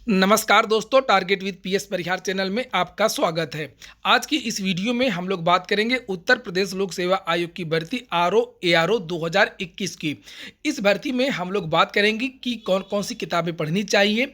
नमस्कार दोस्तों, target with PS Parihar channel में आपका स्वागत है। आज की इस वीडियो में हम लोग बात करेंगे उत्तर प्रदेश लोक सेवा आयोग की भर्ती आरओ एआरओ 2021 की। इस भर्ती में हम लोग बात करेंगे कि कौन कौन सी किताबें पढ़नी चाहिए,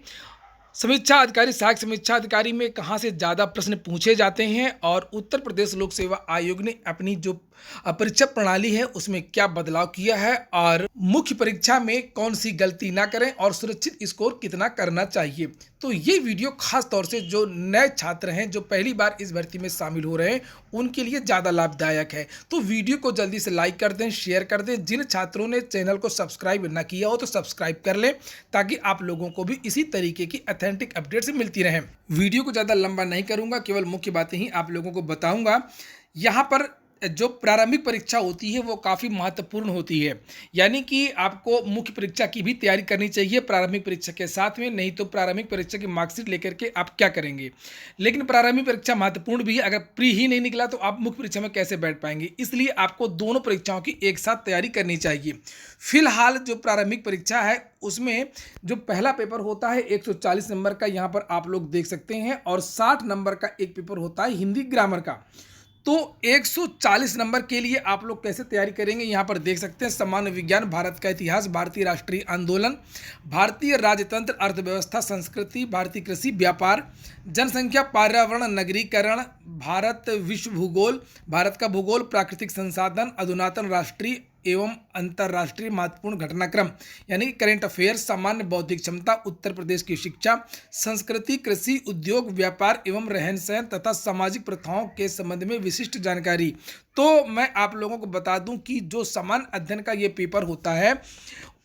समीक्षा अधिकारी सहायक समीक्षा अधिकारी में कहाँ से ज़्यादा प्रश्न पूछे जाते हैं और उत्तर प्रदेश लोक सेवा आयोग ने अपनी जो परीक्षा प्रणाली है उसमें क्या बदलाव किया है और मुख्य परीक्षा में कौन सी गलती ना करें और सुरक्षित स्कोर कितना करना चाहिए। तो ये वीडियो खास तौर से जो नए छात्र हैं जो पहली बार इस भर्ती में शामिल हो रहे हैं उनके लिए ज़्यादा लाभदायक है। तो वीडियो को जल्दी से लाइक कर दें, शेयर कर दें। जिन छात्रों ने चैनल को सब्सक्राइब ना किया हो तो सब्सक्राइब कर लें ताकि आप लोगों को भी इसी तरीके की ऑथेंटिक अपडेट्स मिलती रहें। वीडियो को ज़्यादा लंबा नहीं करूँगा, केवल मुख्य बातें ही आप लोगों को बताऊँगा। यहाँ पर जो प्रारंभिक परीक्षा होती है वो काफ़ी महत्वपूर्ण होती है, यानी कि आपको मुख्य परीक्षा की भी तैयारी करनी चाहिए प्रारंभिक परीक्षा के साथ में, नहीं तो प्रारंभिक परीक्षा की मार्कशीट लेकर के आप क्या करेंगे। लेकिन प्रारंभिक परीक्षा महत्वपूर्ण भी है, अगर प्री ही नहीं निकला तो आप मुख्य परीक्षा में कैसे बैठ पाएंगे। इसलिए आपको दोनों परीक्षाओं की एक साथ तैयारी करनी चाहिए। फिलहाल जो प्रारंभिक परीक्षा है उसमें जो पहला पेपर होता है 140 नंबर का, यहाँ पर आप लोग देख सकते हैं, और 60 नंबर का एक पेपर होता है हिंदी ग्रामर का। तो 140 नंबर के लिए आप लोग कैसे तैयारी करेंगे, यहाँ पर देख सकते हैं। सामान्य विज्ञान, भारत का इतिहास, भारतीय राष्ट्रीय आंदोलन, भारतीय राजतंत्र, अर्थव्यवस्था, संस्कृति, भारतीय कृषि, व्यापार, जनसंख्या, पर्यावरण, नगरीकरण, भारत, विश्व भूगोल, भारत का भूगोल, प्राकृतिक संसाधन, अधुनातन राष्ट्रीय एवं अंतर्राष्ट्रीय महत्वपूर्ण घटनाक्रम यानी करेंट अफेयर्स, सामान्य बौद्धिक क्षमता, उत्तर प्रदेश की शिक्षा, संस्कृति, कृषि, उद्योग, व्यापार एवं रहन सहन तथा सामाजिक प्रथाओं के संबंध में विशिष्ट जानकारी। तो मैं आप लोगों को बता दूं कि जो सामान्य अध्ययन का ये पेपर होता है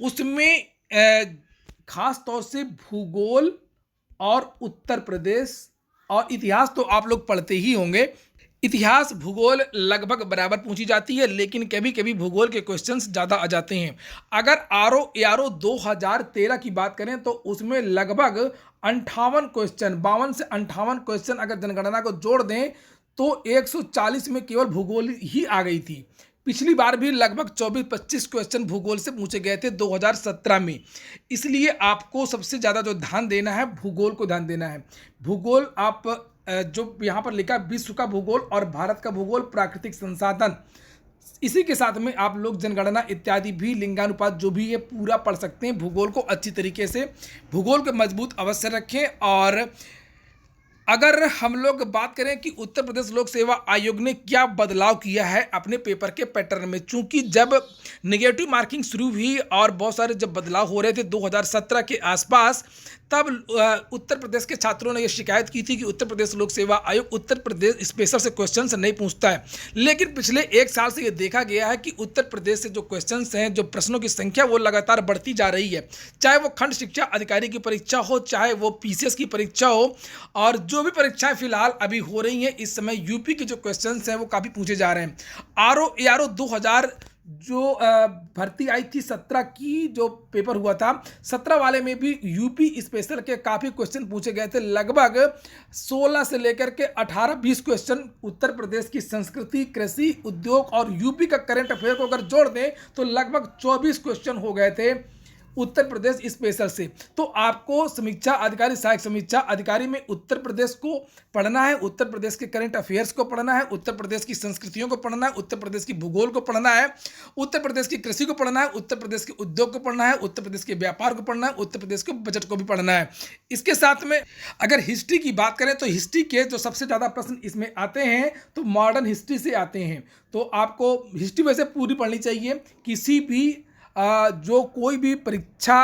उसमें खास तौर से भूगोल और उत्तर प्रदेश और इतिहास तो आप लोग पढ़ते ही होंगे। इतिहास भूगोल लगभग बराबर पूछी जाती है, लेकिन कभी कभी भूगोल के क्वेश्चंस ज़्यादा आ जाते हैं। अगर आरओ एआरओ 2013 की बात करें तो उसमें लगभग 58 क्वेश्चन, 52 से 58 क्वेश्चन अगर जनगणना को जोड़ दें तो 140 में केवल भूगोल ही आ गई थी। पिछली बार भी लगभग 24-25 क्वेश्चन भूगोल से पूछे गए थे 2017 में। इसलिए आपको सबसे ज़्यादा जो ध्यान देना है भूगोल को ध्यान देना है। भूगोल आप जो यहाँ पर लिखा विश्व का भूगोल और भारत का भूगोल, प्राकृतिक संसाधन, इसी के साथ में आप लोग जनगणना इत्यादि भी, लिंगानुपात जो भी है पूरा पढ़ सकते हैं। भूगोल को अच्छी तरीके से, भूगोल को मजबूत अवश्य रखें। और अगर हम लोग बात करें कि उत्तर प्रदेश लोक सेवा आयोग ने क्या बदलाव किया है अपने पेपर के पैटर्न में, चूंकि जब नेगेटिव मार्किंग शुरू हुई और बहुत सारे जब बदलाव हो रहे थे 2017 के आसपास, तब उत्तर प्रदेश के छात्रों ने यह शिकायत की थी कि उत्तर प्रदेश लोक सेवा आयोग उत्तर प्रदेश स्पेशल से क्वेश्चंस नहीं पूछता है। लेकिन पिछले एक साल से ये देखा गया है कि उत्तर प्रदेश से जो क्वेश्चंस हैं, जो प्रश्नों की संख्या वो लगातार बढ़ती जा रही है। चाहे वो खंड शिक्षा अधिकारी की परीक्षा हो, चाहे वो पीसीएस की परीक्षा हो, और जो भी परीक्षाएं फिलहाल अभी हो रही हैं इस समय यूपी के जो क्वेश्चंस हैं वो काफ़ी पूछे जा रहे हैं। आरओ एआरओ 2000 जो भर्ती आई थी 17 की जो पेपर हुआ था, 17 वाले में भी यूपी स्पेशल के काफ़ी क्वेश्चन पूछे गए थे। लगभग 16 से लेकर के 18-20 क्वेश्चन उत्तर प्रदेश की संस्कृति, कृषि, उद्योग और यूपी का करंट अफेयर को अगर जोड़ दें तो लगभग 24 क्वेश्चन हो गए थे उत्तर प्रदेश स्पेशल से। तो आपको समीक्षा अधिकारी सहायक समीक्षा अधिकारी में उत्तर प्रदेश को पढ़ना है, उत्तर प्रदेश के करंट अफेयर्स को पढ़ना है, उत्तर प्रदेश की संस्कृतियों को पढ़ना है, उत्तर प्रदेश की भूगोल को पढ़ना है, उत्तर प्रदेश की कृषि को पढ़ना है, उत्तर प्रदेश के उद्योग को पढ़ना है, उत्तर प्रदेश के व्यापार को पढ़ना है, उत्तर प्रदेश के बजट को भी पढ़ना है। इसके साथ में अगर हिस्ट्री की बात करें तो हिस्ट्री के जो सबसे ज़्यादा प्रश्न इसमें आते हैं तो मॉडर्न हिस्ट्री से आते हैं। तो आपको हिस्ट्री वैसे पूरी पढ़नी चाहिए। किसी भी जो कोई भी परीक्षा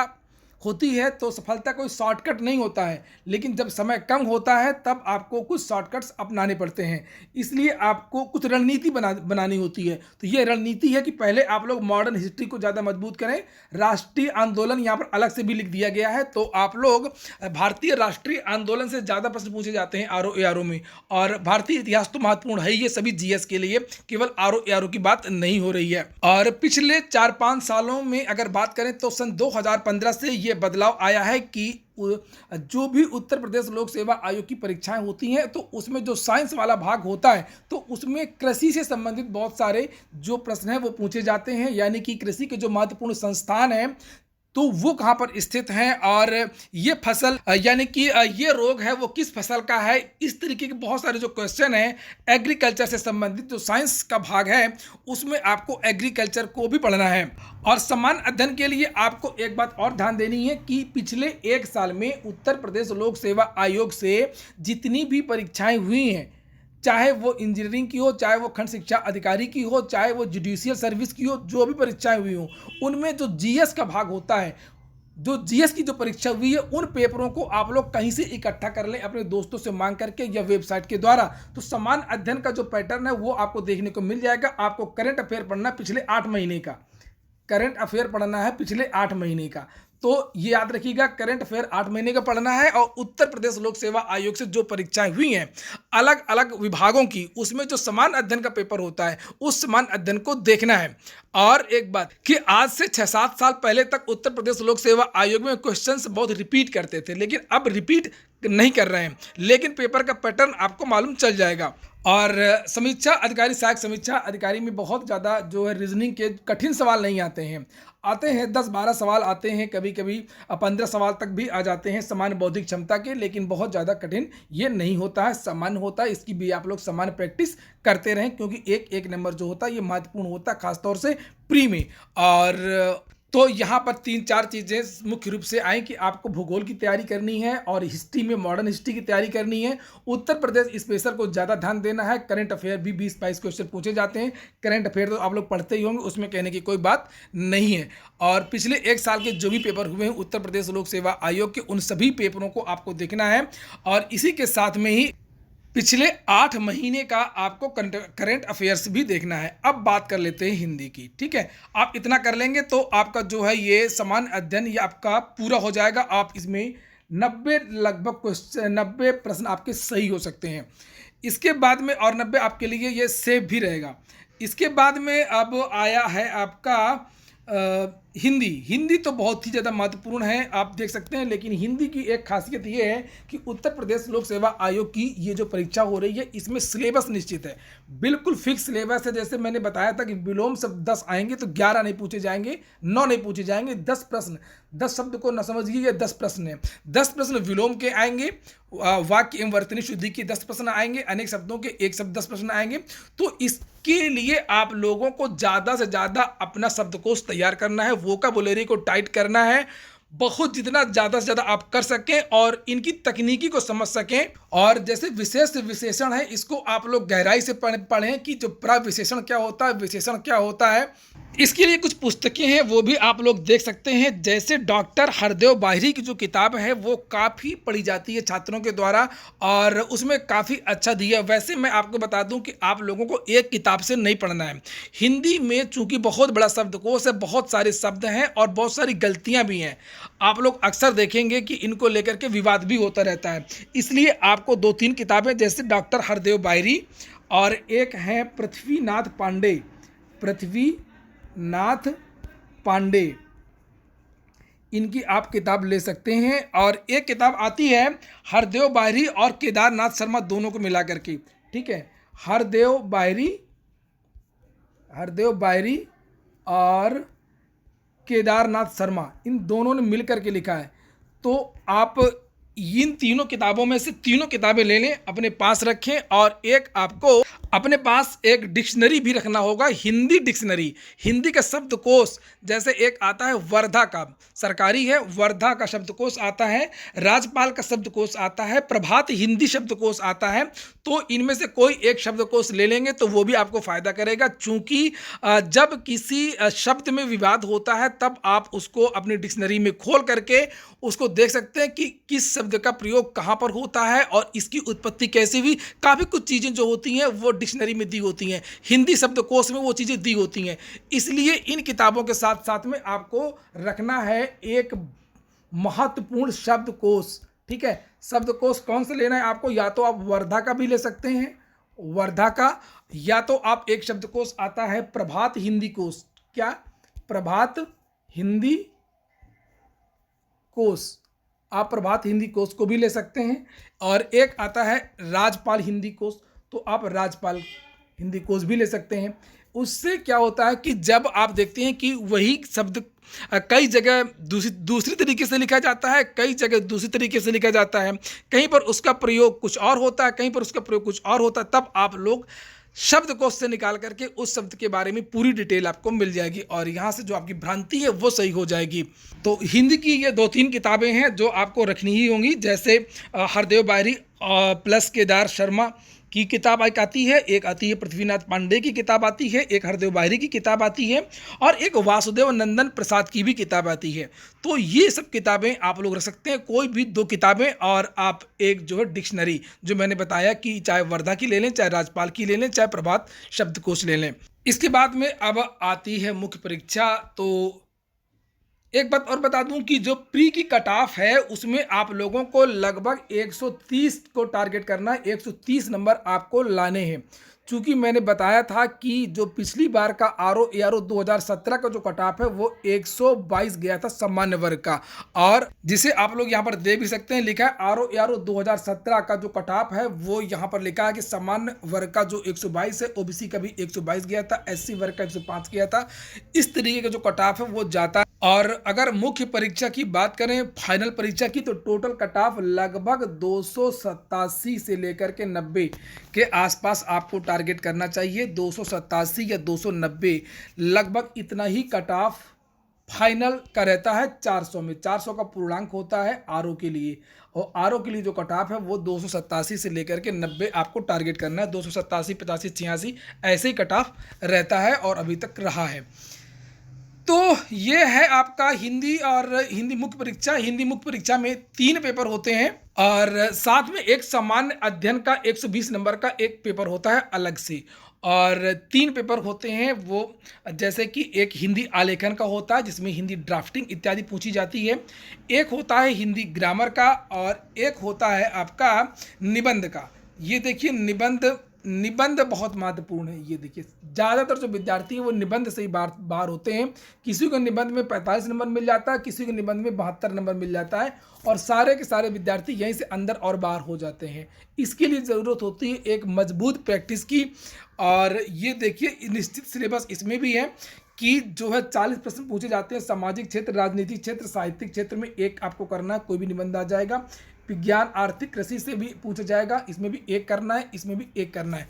होती है तो सफलता कोई शॉर्टकट नहीं होता है, लेकिन जब समय कम होता है तब आपको कुछ शॉर्टकट्स अपनाने पड़ते हैं। इसलिए आपको कुछ रणनीति बनानी होती है। तो ये रणनीति है कि पहले आप लोग मॉडर्न हिस्ट्री को ज़्यादा मजबूत करें। राष्ट्रीय आंदोलन यहाँ पर अलग से भी लिख दिया गया है, तो आप लोग भारतीय राष्ट्रीय आंदोलन से ज़्यादा प्रश्न पूछे जाते हैं आरओ एआरओ में। और भारतीय इतिहास तो महत्वपूर्ण है, ये सभी जीएस के लिए, केवल आरओ एआरओ की बात नहीं हो रही है। और पिछले 4-5 सालों में अगर बात करें तो सन 2015 से ये बदलाव आया है कि जो भी उत्तर प्रदेश लोक सेवा आयोग की परीक्षाएं होती हैं तो उसमें जो साइंस वाला भाग होता है तो उसमें कृषि से संबंधित बहुत सारे जो प्रश्न हैं वो पूछे जाते हैं, यानी कि कृषि के जो महत्वपूर्ण संस्थान हैं तो वो कहाँ पर स्थित हैं और ये फसल यानी कि ये रोग है वो किस फसल का है। इस तरीके के बहुत सारे जो क्वेश्चन हैं एग्रीकल्चर से संबंधित जो साइंस का भाग है उसमें आपको एग्रीकल्चर को भी पढ़ना है। और समान अध्ययन के लिए आपको एक बात और ध्यान देनी है कि पिछले 1 साल में उत्तर प्रदेश लोक सेवा आयोग से जितनी भी परीक्षाएं हुई हैं, चाहे वो इंजीनियरिंग की हो, चाहे वो खंड शिक्षा अधिकारी की हो, चाहे वो जुडिशियल सर्विस की हो, जो भी परीक्षाएं हुई हो उनमें जो जीएस का भाग होता है, जो जीएस की जो परीक्षा हुई है उन पेपरों को आप लोग कहीं से इकट्ठा कर लें अपने दोस्तों से मांग करके या वेबसाइट के द्वारा। तो समान अध्ययन का जो पैटर्न है वो आपको देखने को मिल जाएगा। आपको करंट अफेयर पढ़ना पिछले 8 महीने का, करंट अफेयर पढ़ना है पिछले 8 महीने का। तो ये याद रखिएगा, करंट अफेयर 8 महीने का पढ़ना है और उत्तर प्रदेश लोक सेवा आयोग से जो परीक्षाएं हुई हैं अलग अलग विभागों की, उसमें जो समान अध्ययन का पेपर होता है उस समान अध्ययन को देखना है। और एक बात कि आज से 6-7 साल पहले तक उत्तर प्रदेश लोक सेवा आयोग में क्वेश्चंस बहुत रिपीट करते थे, लेकिन अब रिपीट नहीं कर रहे हैं, लेकिन पेपर का पैटर्न आपको मालूम चल जाएगा। और समीक्षा अधिकारी, सहायक समीक्षा अधिकारी में बहुत ज़्यादा जो है रीजनिंग के कठिन सवाल नहीं आते हैं, आते हैं 10-12 सवाल आते हैं, कभी कभी 15 सवाल तक भी आ जाते हैं सामान्य बौद्धिक क्षमता के, लेकिन बहुत ज़्यादा कठिन ये नहीं होता है, सामान्य होता है। इसकी भी आप लोग सामान्य प्रैक्टिस करते रहें क्योंकि एक एक नंबर जो होता है ये महत्वपूर्ण होता है, खासतौर से प्री में। और तो यहाँ पर 3-4 चीज़ें मुख्य रूप से आई कि आपको भूगोल की तैयारी करनी है और हिस्ट्री में मॉडर्न हिस्ट्री की तैयारी करनी है। उत्तर प्रदेश स्पेशल को ज़्यादा ध्यान देना है। करंट अफेयर भी 20-22 क्वेश्चन पूछे जाते हैं। करंट अफेयर तो आप लोग पढ़ते ही होंगे, उसमें कहने की कोई बात नहीं है। और पिछले 1 साल के जो भी पेपर हुए हैं उत्तर प्रदेश लोक सेवा आयोग के, उन सभी पेपरों को आपको देखना है। और इसी के साथ में ही पिछले 8 महीने का आपको करंट अफेयर्स भी देखना है। अब बात कर लेते हैं हिंदी की, ठीक है। आप इतना कर लेंगे तो आपका जो है ये समान अध्ययन ये आपका पूरा हो जाएगा। आप इसमें 90 लगभग क्वेश्चन 90 प्रश्न आपके सही हो सकते हैं। इसके बाद में और 90 आपके लिए ये सेफ भी रहेगा। इसके बाद में अब आया है आपका हिंदी। हिंदी तो बहुत ही ज़्यादा महत्वपूर्ण है, आप देख सकते हैं। लेकिन हिंदी की एक खासियत ये है कि उत्तर प्रदेश लोक सेवा आयोग की ये जो परीक्षा हो रही है इसमें सिलेबस निश्चित है, बिल्कुल फिक्स सिलेबस है। जैसे मैंने बताया था कि विलोम शब्द 10 आएंगे तो 11 नहीं पूछे जाएंगे, 9 नहीं पूछे जाएंगे, 10 प्रश्न, 10 शब्द को न समझिए, ये 10 प्रश्न है। 10 प्रश्न विलोम के आएंगे, वाक्य एवं वर्तनी शुद्धि के 10 प्रश्न आएंगे, अनेक शब्दों के 1 शब्द 10 प्रश्न आएंगे। तो इसके लिए आप लोगों को ज़्यादा से ज़्यादा अपना शब्दकोश तैयार करना है, वोकैबुलरी को टाइट करना है, बहुत जितना ज़्यादा से ज़्यादा आप कर सकें और इनकी तकनीकी को समझ सकें। और जैसे विशेष विशेषण है इसको आप लोग गहराई से पढ़ें कि जो प्रविशेषण क्या होता है, विशेषण क्या होता है। इसके लिए कुछ पुस्तकें हैं वो भी आप लोग देख सकते हैं। जैसे डॉक्टर हरदेव बाहिरी की जो किताब है वो काफ़ी पढ़ी जाती है छात्रों के द्वारा और उसमें काफ़ी अच्छा दिया। वैसे मैं आपको बता दूं कि आप लोगों को एक किताब से नहीं पढ़ना है। हिंदी में चूंकि बहुत बड़ा शब्दकोश है, बहुत सारे शब्द हैं और बहुत सारी गलतियां भी हैं। आप लोग अक्सर देखेंगे कि इनको लेकर के विवाद भी होता रहता है। इसलिए आपको 2-3 किताबें जैसे डॉक्टर हरदेव बाहिरी और एक है पृथ्वीनाथ पांडे, इनकी आप किताब ले सकते हैं। और एक किताब आती है हरदेव बाहिरी और केदारनाथ शर्मा दोनों को मिला करके, ठीक है। हरदेव बाहिरी और केदारनाथ शर्मा, इन दोनों ने मिल करके लिखा है। तो आप इन तीनों किताबों में से तीनों किताबें ले लें, अपने पास रखें। और एक आपको अपने पास एक डिक्शनरी भी रखना होगा, हिंदी डिक्शनरी, हिंदी का शब्दकोश। जैसे एक आता है वर्धा का, सरकारी है, वर्धा का शब्दकोश आता है, राज्यपाल का शब्दकोश आता है, प्रभात हिंदी शब्दकोश आता है। तो इनमें से कोई एक शब्दकोश ले लेंगे तो वो भी आपको फ़ायदा करेगा। चूँकि जब किसी शब्द में विवाद होता है तब आप उसको अपनी डिक्शनरी में खोल करके उसको देख सकते हैं कि किस शब्द का प्रयोग कहाँ पर होता है और इसकी उत्पत्ति कैसी हुई। काफ़ी कुछ चीज़ें जो होती हैं वो डिक्शनरी में दी होती हैं, हिंदी शब्दकोश में वो चीज़ें दी होती हैं। इसलिए इन किताबों के साथ साथ में आपको रखना है एक महत्वपूर्ण शब्दकोश, ठीक है। शब्दकोश कौन सा लेना है आपको? या तो आप वर्धा का भी ले सकते हैं, वर्धा का, या तो आप एक शब्दकोश आता है प्रभात हिंदी कोश, क्या प्रभात हिंदी कोश, आप प्रभात हिंदी कोश को भी ले सकते हैं। और एक आता है राजपाल हिंदी कोश, तो आप राजपाल हिंदी कोश भी ले सकते हैं। उससे क्या होता है कि जब आप देखते हैं कि वही शब्द कई जगह दूसरी तरीके से लिखा जाता है, कई जगह दूसरी तरीके से लिखा जाता है, कहीं पर उसका प्रयोग कुछ और होता है, कहीं पर उसका प्रयोग कुछ और होता है, तब आप लोग शब्दकोश से निकाल करके उस शब्द के बारे में पूरी डिटेल आपको मिल जाएगी और यहाँ से जो आपकी भ्रांति है वो सही हो जाएगी। तो हिंदी की ये 2-3 किताबें हैं जो आपको रखनी ही होंगी, जैसे हरदेव बायरी प्लस केदार शर्मा की किताब एक आती है, एक आती है पृथ्वीनाथ पांडे की किताब आती है, एक हरदेव बायरी की किताब आती है और एक वासुदेव नंदन प्रसाद की भी किताब आती है। तो ये सब किताबें आप लोग रख सकते हैं, कोई भी 2 किताबें और आप एक जो है डिक्शनरी, जो मैंने बताया कि चाहे वर्धा की ले लें, चाहे राजपाल की ले लें, चाहे प्रभात शब्दकोश ले लें। इसके बाद में अब आती है मुख्य परीक्षा। तो एक बात और बता दूं कि जो प्री की कट ऑफ है उसमें आप लोगों को लगभग 130 को टारगेट करना है, 130 नंबर आपको लाने हैं। चूंकि मैंने बताया था कि जो पिछली बार का ARO 2017 का जो कट ऑफ है वो 122 गया था सामान्य वर्ग का, और जिसे आप लोग यहाँ पर देख भी सकते हैं, लिखा है ARO 2017 का जो कट ऑफ है वो यहाँ पर लिखा है कि सामान्य वर्ग का जो 122 है, ओबीसी का भी 122 गया था, एससी वर्ग का 105 गया था। इस तरीके का जो कट ऑफ है वो जाता है। और अगर मुख्य परीक्षा की बात करें, फाइनल परीक्षा की, तो टोटल कट ऑफ लगभग 287 से लेकर के 90 के आसपास आपको टारगेट करना चाहिए। 287 या 290 लगभग इतना ही कट ऑफ फाइनल का रहता है 400 में। 400 का पूर्णांक होता है आरओ के लिए, और आरओ के लिए जो कट ऑफ है वो 287 से लेकर के 90 आपको टारगेट करना है। 287, 85, 86 ऐसे ही कट ऑफ रहता है और अभी तक रहा है। तो ये है आपका हिंदी और हिंदी मुख्य परीक्षा। हिंदी मुख्य परीक्षा में 3 पेपर होते हैं और साथ में एक सामान्य अध्ययन का 120 नंबर का एक पेपर होता है अलग से, और 3 पेपर होते हैं वो, जैसे कि एक हिंदी आलेखन का होता है जिसमें हिंदी ड्राफ्टिंग इत्यादि पूछी जाती है, एक होता है हिंदी ग्रामर का, और एक होता है आपका निबंध का। ये देखिए निबंध बहुत महत्वपूर्ण है। ये देखिए ज़्यादातर जो विद्यार्थी हैं वो निबंध से ही बाहर होते हैं। किसी को निबंध में 45 नंबर मिल जाता है, किसी को निबंध में 72 नंबर मिल जाता है, और सारे के सारे विद्यार्थी यहीं से अंदर और बाहर हो जाते हैं। इसके लिए ज़रूरत होती है एक मजबूत प्रैक्टिस की। और ये देखिए निश्चित सिलेबस इसमें भी है कि जो है 40 प्रश्न पूछे जाते हैं। सामाजिक क्षेत्र, राजनीतिक क्षेत्र, साहित्यिक क्षेत्र में एक आपको करना है, कोई भी निबंध आ जाएगा। विज्ञान, आर्थिक, कृषि से भी पूछा जाएगा, इसमें भी एक करना है, इसमें भी एक करना है।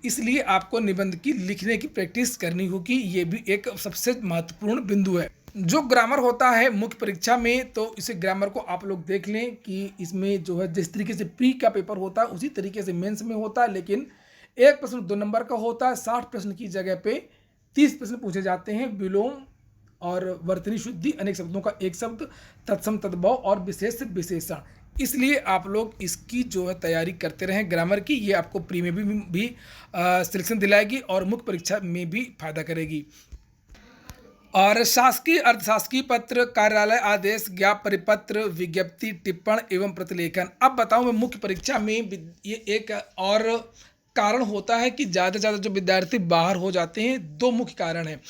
इसलिए आपको निबंध की लिखने की प्रैक्टिस करनी होगी, ये भी एक सबसे महत्वपूर्ण बिंदु है। जो ग्रामर होता है मुख्य परीक्षा में, तो इसे ग्रामर को आप लोग देख लें कि इसमें जो है जिस तरीके से प्री का पेपर होता है उसी तरीके से मेंस में होता है, लेकिन एक प्रश्न 2 नंबर का होता है। 60 प्रश्न की जगह पे 30 प्रश्न पूछे जाते हैं। विलोम और वर्तनी शुद्धि, अनेक शब्दों का एक शब्द, तत्सम तद्भव और विशेष विशेषण। इसलिए आप लोग इसकी जो है तैयारी करते रहें ग्रामर की। ये आपको प्री में भी सिलेक्शन दिलाएगी और मुख्य परीक्षा में भी फायदा करेगी। और शासकीय, अर्धशासकीय पत्र, कार्यालय आदेश, ज्ञाप परिपत्र, विज्ञप्ति, टिप्पण एवं प्रतिलेखन। अब बताऊं मैं मुख्य परीक्षा में ये एक और कारण होता है कि ज़्यादा से ज़्यादा जो विद्यार्थी बाहर हो जाते हैं। 2 मुख्य कारण हैं।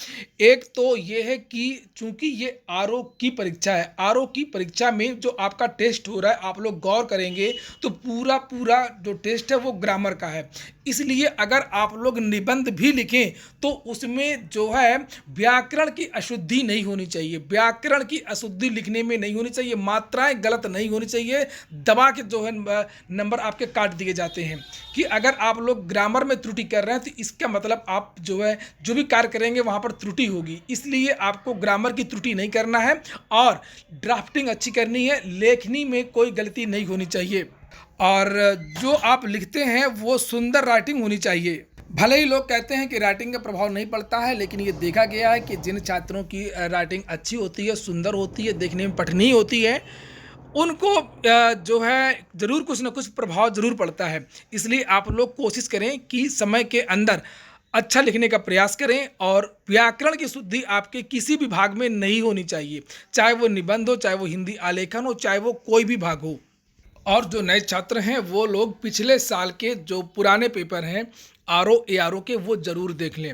एक तो ये है कि चूंकि ये आरओ की परीक्षा है, आरओ की परीक्षा में जो आपका टेस्ट हो रहा है, आप लोग गौर करेंगे तो पूरा जो टेस्ट है वो ग्रामर का है। इसलिए अगर आप लोग निबंध भी लिखें तो उसमें जो है व्याकरण की अशुद्धि नहीं होनी चाहिए। व्याकरण की अशुद्धि लिखने में नहीं होनी चाहिए, मात्राएं गलत नहीं होनी चाहिए। दबा के जो है नंबर आपके काट दिए जाते हैं कि अगर आप लोग ग्रामर में त्रुटि कर रहे हैं तो इसका मतलब आप जो है जो भी कार्य करेंगे वहाँ पर त्रुटि होगी। इसलिए आपको ग्रामर की त्रुटि नहीं करना है और ड्राफ्टिंग अच्छी करनी है, लेखनी में कोई गलती नहीं होनी चाहिए, और जो आप लिखते हैं वो सुंदर राइटिंग होनी चाहिए। भले ही लोग कहते हैं कि राइटिंग का प्रभाव नहीं पड़ता है, लेकिन ये देखा गया है कि जिन छात्रों की राइटिंग अच्छी होती है, सुंदर होती है, देखने में पठनीय होती है, उनको जो है ज़रूर कुछ ना कुछ प्रभाव ज़रूर पड़ता है। इसलिए आप लोग कोशिश करें कि समय के अंदर अच्छा लिखने का प्रयास करें, और व्याकरण की शुद्धि आपके किसी भी भाग में नहीं होनी चाहिए, चाहे वो निबंध हो, चाहे वो हिंदी आलेखन हो, चाहे वो कोई भी भाग हो। और जो नए छात्र हैं वो लोग पिछले साल के जो पुराने पेपर हैं आरओ एआरओ के वो ज़रूर देख लें।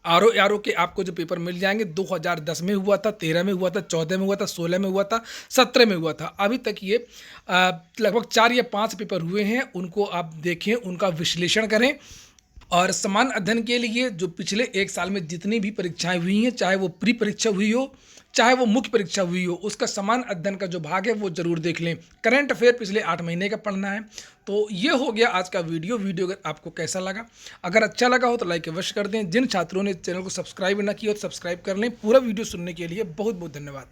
आरओ एआरओ के आपको जो पेपर मिल जाएंगे 2010 में हुआ था, 13 में हुआ था, 14 में हुआ था, 16 में हुआ था, 17 में हुआ था। अभी तक ये लगभग 4 या 5 पेपर हुए हैं। उनको आप देखें, उनका विश्लेषण करें, और समान अध्ययन के लिए जो पिछले 1 साल में जितनी भी परीक्षाएँ हुई हैं, चाहे वो प्री परीक्षा हुई हो, चाहे वो मुख्य परीक्षा हुई हो, उसका समान अध्ययन का जो भाग है वो ज़रूर देख लें। करंट अफ़ेयर पिछले 8 महीने का पढ़ना है। तो ये हो गया आज का वीडियो अगर आपको कैसा लगा? अगर अच्छा लगा हो तो लाइक अवश्य कर दें। जिन छात्रों ने चैनल को सब्सक्राइब ना किया हो तो सब्सक्राइब कर लें। पूरा वीडियो सुनने के लिए बहुत-बहुत धन्यवाद।